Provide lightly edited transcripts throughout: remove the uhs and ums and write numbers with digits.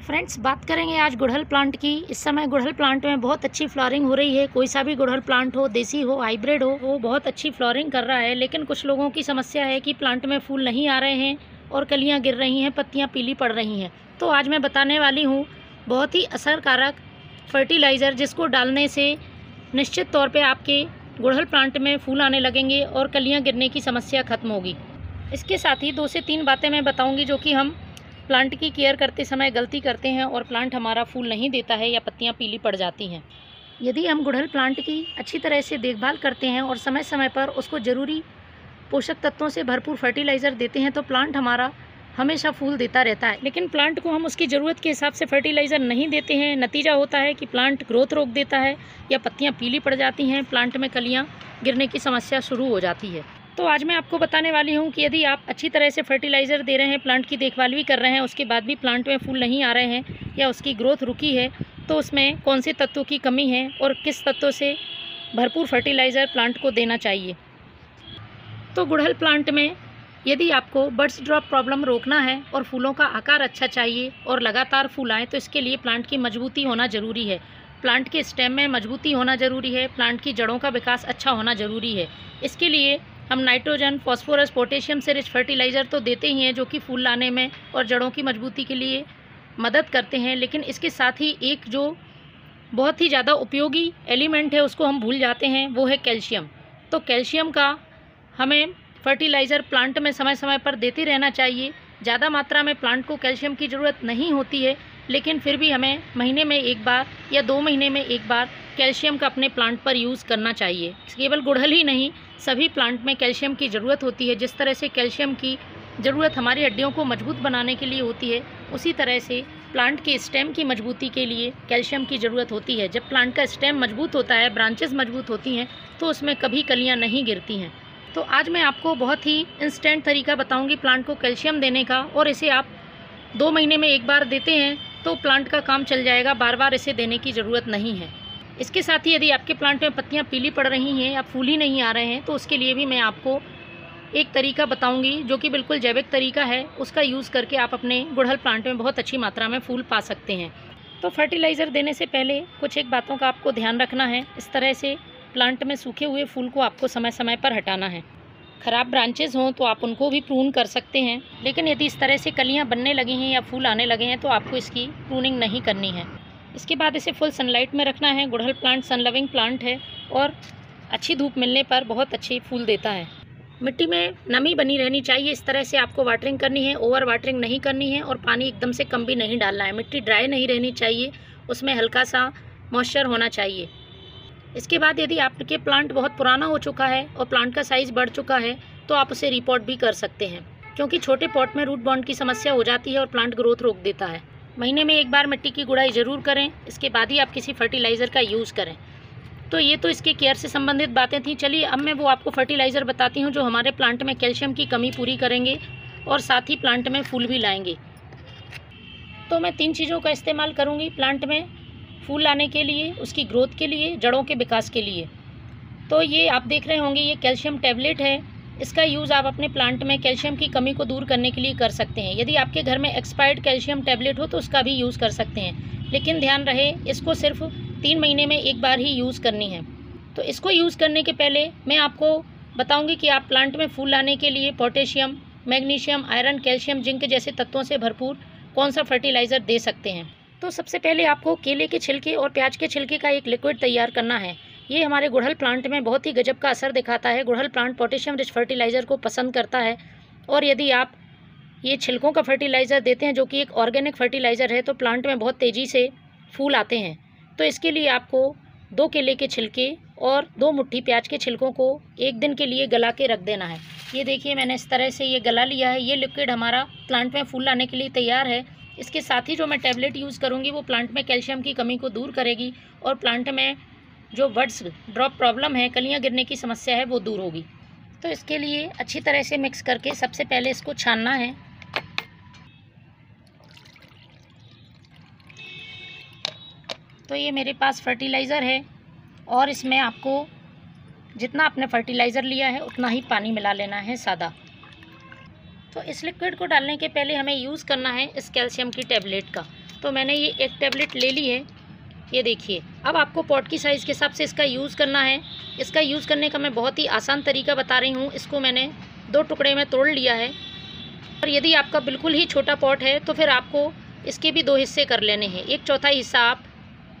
Friends, बात करेंगे आज गुड़हल प्लांट की। इस समय गुड़हल प्लांट में बहुत अच्छी फ्लावरिंग हो रही है। कोई सा भी गुड़हल प्लांट हो, देसी हो, हाइब्रिड हो, वो बहुत अच्छी फ्लावरिंग कर रहा है। लेकिन कुछ लोगों की समस्या है कि प्लांट में फूल नहीं आ रहे हैं और कलियां गिर रही हैं, पत्तियां पीली पड़ रही हैं। तो आज मैं बताने वाली हूँ बहुत ही असरकारक फर्टिलाइज़र, जिसको डालने से निश्चित तौर पर आपके गुड़हल प्लांट में फूल आने लगेंगे और कलियाँ गिरने की समस्या खत्म होगी। इसके साथ ही 2 से 3 बातें मैं बताऊँगी जो कि हम प्लांट की केयर करते समय गलती करते हैं और प्लांट हमारा फूल नहीं देता है या पत्तियां पीली पड़ जाती हैं। यदि हम गुड़हल प्लांट की अच्छी तरह से देखभाल करते हैं और समय समय पर उसको ज़रूरी पोषक तत्वों से भरपूर फर्टिलाइज़र देते हैं तो प्लांट हमारा हमेशा फूल देता रहता है। लेकिन प्लांट को हम उसकी ज़रूरत के हिसाब से फर्टिलाइज़र नहीं देते हैं, नतीजा होता है कि प्लांट ग्रोथ रोक देता है या पत्तियाँ पीली पड़ जाती हैं, प्लांट में कलियाँ गिरने की समस्या शुरू हो जाती है। तो आज मैं आपको बताने वाली हूँ कि यदि आप अच्छी तरह से फर्टिलाइज़र दे रहे हैं, प्लांट की देखभाल भी कर रहे हैं, उसके बाद भी प्लांट में फूल नहीं आ रहे हैं या उसकी ग्रोथ रुकी है, तो उसमें कौन से तत्वों की कमी है और किस तत्वों से भरपूर फर्टिलाइज़र प्लांट को देना चाहिए। तो गुड़हल प्लांट में यदि आपको बड्स ड्रॉप प्रॉब्लम रोकना है और फूलों का आकार अच्छा चाहिए और लगातार फूल आए, तो इसके लिए प्लांट की मजबूती होना ज़रूरी है। प्लांट के स्टेम में मजबूती होना ज़रूरी है, प्लांट की जड़ों का विकास अच्छा होना ज़रूरी है। इसके लिए हम नाइट्रोजन, फॉस्फोरस, पोटेशियम से रिच फर्टिलाइज़र तो देते ही हैं जो कि फूल लाने में और जड़ों की मजबूती के लिए मदद करते हैं। लेकिन इसके साथ ही एक जो बहुत ही ज़्यादा उपयोगी एलिमेंट है उसको हम भूल जाते हैं, वो है कैल्शियम। तो कैल्शियम का हमें फर्टिलाइज़र प्लांट में समय समय पर देते रहना चाहिए। ज़्यादा मात्रा में प्लांट को कैल्शियम की ज़रूरत नहीं होती है, लेकिन फिर भी हमें महीने में 1 बार या 2 महीने में 1 बार कैल्शियम का अपने प्लांट पर यूज़ करना चाहिए। केवल गुड़हल ही नहीं, सभी प्लांट में कैल्शियम की ज़रूरत होती है। जिस तरह से कैल्शियम की ज़रूरत हमारी हड्डियों को मजबूत बनाने के लिए होती है, उसी तरह से प्लांट के स्टेम की मजबूती के लिए कैल्शियम की ज़रूरत होती है। जब प्लांट का स्टेम मजबूत होता है, ब्रांचेस मजबूत होती हैं, तो उसमें कभी कलियाँ नहीं गिरती हैं। तो आज मैं आपको बहुत ही इंस्टेंट तरीका बताऊंगी प्लांट को कैल्शियम देने का, और इसे आप 2 महीने में 1 बार देते हैं तो प्लांट का काम चल जाएगा, बार बार इसे देने की ज़रूरत नहीं है। इसके साथ ही यदि आपके प्लांट में पत्तियां पीली पड़ रही हैं या फूल ही नहीं आ रहे हैं, तो उसके लिए भी मैं आपको एक तरीका बताऊंगी जो कि बिल्कुल जैविक तरीका है। उसका यूज़ करके आप अपने गुड़हल प्लांट में बहुत अच्छी मात्रा में फूल पा सकते हैं। तो फर्टिलाइज़र देने से पहले कुछ एक बातों का आपको ध्यान रखना है। इस तरह से प्लांट में सूखे हुए फूल को आपको समय समय पर हटाना है। ख़राब ब्रांचेज़ हों तो आप उनको भी प्रून कर सकते हैं, लेकिन यदि इस तरह से कलियाँ बनने लगी हैं या फूल आने लगे हैं तो आपको इसकी प्रूनिंग नहीं करनी है। इसके बाद इसे फुल सनलाइट में रखना है। गुड़हल प्लांट सन लविंग प्लांट है और अच्छी धूप मिलने पर बहुत अच्छे फूल देता है। मिट्टी में नमी बनी रहनी चाहिए। इस तरह से आपको वाटरिंग करनी है, ओवर वाटरिंग नहीं करनी है और पानी एकदम से कम भी नहीं डालना है। मिट्टी ड्राई नहीं रहनी चाहिए, उसमें हल्का सा मॉइस्चर होना चाहिए। इसके बाद यदि आपके प्लांट बहुत पुराना हो चुका है और प्लांट का साइज़ बढ़ चुका है तो आप उसे रिपॉट भी कर सकते हैं, क्योंकि छोटे पॉट में रूट बॉन्ड की समस्या हो जाती है और प्लांट ग्रोथ रोक देता है। महीने में 1 बार मिट्टी की गुड़ाई ज़रूर करें, इसके बाद ही आप किसी फर्टिलाइज़र का यूज़ करें। तो ये तो इसके केयर से संबंधित बातें थी। चलिए अब मैं वो आपको फर्टिलाइज़र बताती हूँ जो हमारे प्लांट में कैल्शियम की कमी पूरी करेंगे और साथ ही प्लांट में फूल भी लाएंगे। तो मैं 3 चीज़ों का इस्तेमाल करूँगी प्लांट में फूल लाने के लिए, उसकी ग्रोथ के लिए, जड़ों के विकास के लिए। तो ये आप देख रहे होंगे, ये कैल्शियम टैबलेट है। इसका यूज़ आप अपने प्लांट में कैल्शियम की कमी को दूर करने के लिए कर सकते हैं। यदि आपके घर में एक्सपायर्ड कैल्शियम टैबलेट हो तो उसका भी यूज़ कर सकते हैं, लेकिन ध्यान रहे इसको सिर्फ 3 महीने में 1 बार ही यूज़ करनी है। तो इसको यूज़ करने के पहले मैं आपको बताऊँगी कि आप प्लांट में फूल लाने के लिए potassium, magnesium, iron, calcium, zinc जैसे तत्वों से भरपूर कौन सा फर्टिलाइज़र दे सकते हैं। तो सबसे पहले आपको केले के छिलके और प्याज के छिलके का एक लिक्विड तैयार करना है। ये हमारे गुड़हल प्लांट में बहुत ही गजब का असर दिखाता है। गुड़हल प्लांट पोटेशियम रिच फर्टिलाइज़र को पसंद करता है, और यदि आप ये छिलकों का फर्टिलाइज़र देते हैं जो कि एक ऑर्गेनिक फर्टिलाइज़र है, तो प्लांट में बहुत तेज़ी से फूल आते हैं। तो इसके लिए आपको 2 केले के छिलके और 2 मुट्ठी प्याज के छिलकों को 1 दिन के लिए गला के रख देना है। ये देखिए, मैंने इस तरह से ये गला लिया है। ये लिक्विड हमारा प्लांट में फूल लाने के लिए तैयार है। इसके साथ ही जो मैं टैबलेट यूज़ करूँगी वो प्लांट में कैल्शियम की कमी को दूर करेगी और प्लांट में जो बड्स ड्रॉप प्रॉब्लम है, कलियाँ गिरने की समस्या है, वो दूर होगी। तो इसके लिए अच्छी तरह से मिक्स करके सबसे पहले इसको छानना है। तो ये मेरे पास फर्टिलाइज़र है और इसमें आपको जितना आपने फर्टिलाइज़र लिया है उतना ही पानी मिला लेना है सादा। तो इस लिक्विड को डालने के पहले हमें यूज़ करना है इस कैल्शियम की टैबलेट का। तो मैंने ये एक टैबलेट ले ली है, ये देखिए। अब आपको पॉट की साइज़ के हिसाब से इसका यूज़ करना है। इसका यूज़ करने का मैं बहुत ही आसान तरीका बता रही हूँ। इसको मैंने 2 टुकड़े में तोड़ लिया है। और यदि आपका बिल्कुल ही छोटा पॉट है तो फिर आपको इसके भी 2 हिस्से कर लेने हैं। 1/4 हिस्सा आप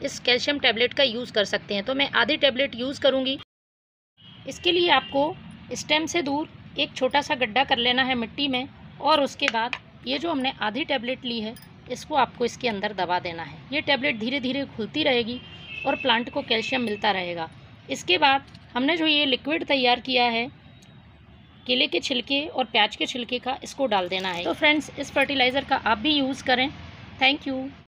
इस कैल्शियम टैबलेट का यूज़ कर सकते हैं। तो मैं आधी टैबलेट यूज़ करूँगी। इसके लिए आपको स्टेम से दूर एक छोटा सा गड्ढा कर लेना है मिट्टी में, और उसके बाद ये जो हमने आधी टैबलेट ली है इसको आपको इसके अंदर दबा देना है। ये टैबलेट धीरे धीरे खुलती रहेगी और प्लांट को कैल्शियम मिलता रहेगा। इसके बाद हमने जो ये लिक्विड तैयार किया है केले के छिलके और प्याज के छिलके का, इसको डाल देना है। तो फ्रेंड्स, इस फर्टिलाइज़र का आप भी यूज़ करें। Thank you.